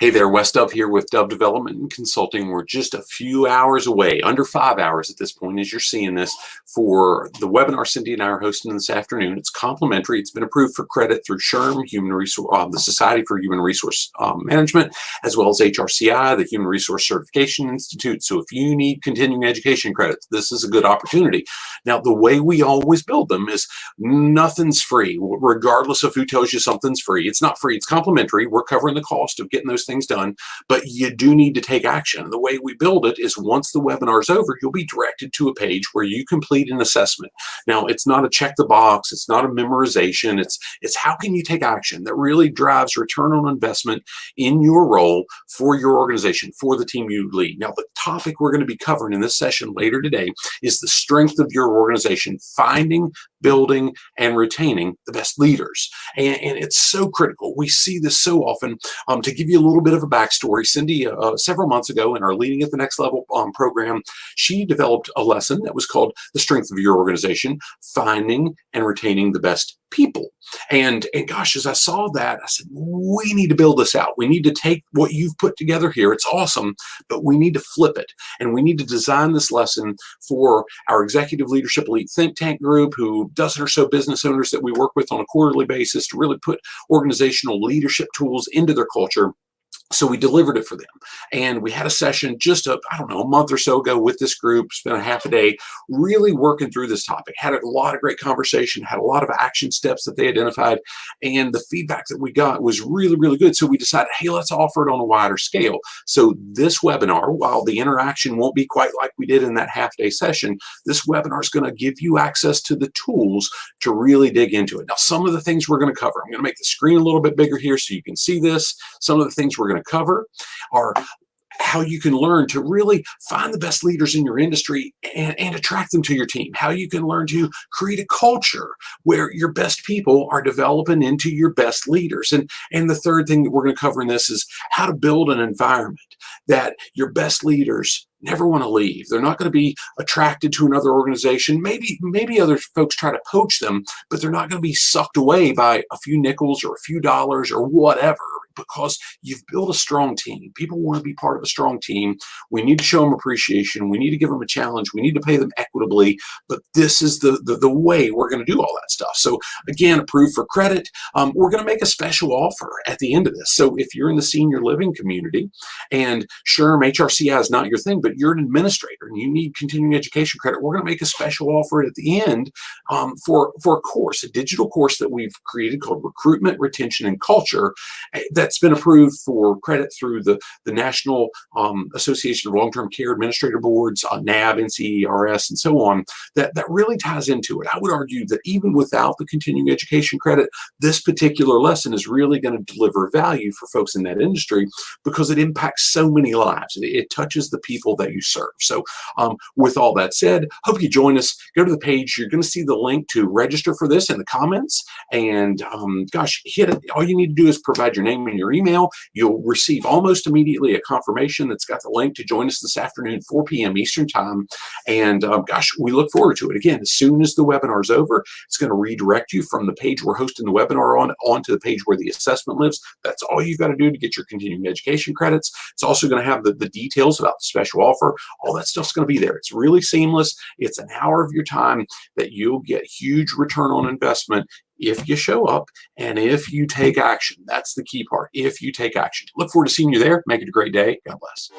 Hey there, Wes Dove here with Dove Development and Consulting. We're just a few hours away, under 5 hours at this point as you're seeing this, for the webinar Cindy and I are hosting this afternoon. It's complimentary. It's been approved for credit through SHRM, the Society for Human Resource Management, as well as HRCI, the Human Resource Certification Institute. So if you need continuing education credits, this is a good opportunity. Now, the way we always build them is nothing's free, regardless of who tells you something's free. It's not free, it's complimentary. We're covering the cost of getting those things done, but you do need to take action. The way we build it is once the webinar is over, you'll be directed to a page where you complete an assessment. Now, it's not a check the box, it's not a memorization, it's how can you take action that really drives return on investment in your role for your organization, for the team you lead. Now, the topic we're going to be covering in this session later today is the strength of your organization, finding, building, and retaining the best leaders. And it's so critical. We see this so often. To give you a little bit of a backstory, Cindy, several months ago in our Leading at the Next Level program, she developed a lesson that was called The Strength of Your Organization, Finding and Retaining the Best People. And gosh, as I saw that, I said, we need to build this out. We need to take what you've put together here. It's awesome, but we need to flip it. And we need to design this lesson for our Executive Leadership Elite Think Tank group, who dozen or so business owners that we work with on a quarterly basis to really put organizational leadership tools into their culture. So we delivered it for them. And we had a session just a month or so ago with this group, spent a half a day really working through this topic, had a lot of great conversation, had a lot of action steps that they identified. And the feedback that we got was really, really good. So we decided, hey, let's offer it on a wider scale. So this webinar, while the interaction won't be quite like we did in that half-day session, this webinar is going to give you access to the tools to really dig into it. Now, some of the things we're going to cover, I'm going to make the screen a little bit bigger here so you can see this. Some of the things we're going to cover are how you can learn to really find the best leaders in your industry and attract them to your team. How you can learn to create a culture where your best people are developing into your best leaders. And the third thing that we're going to cover in this is how to build an environment that your best leaders never want to leave. They're not going to be attracted to another organization. Maybe other folks try to poach them, but they're not going to be sucked away by a few nickels or a few dollars or whatever, because you've built a strong team. People want to be part of a strong team. We need to show them appreciation. We need to give them a challenge. We need to pay them equitably, but this is the way we're going to do all that stuff. So again, approved for credit. We're going to make a special offer at the end of this. So if you're in the senior living community and SHRM, HRCI is not your thing, but you're an administrator and you need continuing education credit, we're going to make a special offer at the end for a course, a digital course that we've created called Recruitment, Retention, and Culture, that's been approved for credit through the National Association of Long-Term Care Administrator Boards, NAB, NCERS, and so on, that really ties into it. I would argue that even without the continuing education credit, this particular lesson is really going to deliver value for folks in that industry because it impacts so many lives. It touches the people that you serve. So with all that said, hope you join us. Go to the page. You're going to see the link to register for this in the comments. And gosh, hit it. All you need to do is provide your name and your email. You'll receive almost immediately a confirmation that's got the link to join us this afternoon, 4 p.m. Eastern Time. And gosh, we look forward to it. Again, as soon as the webinar is over, it's going to redirect you from the page we're hosting the webinar on to the page where the assessment lives. That's all you've got to do to get your continuing education credits. It's also going to have the details about the special offer. All that stuff's going to be there. It's really seamless. It's an hour of your time that you'll get huge return on investment if you show up and if you take action. That's the key part. If you take action. Look forward to seeing you there. Make it a great day. God bless.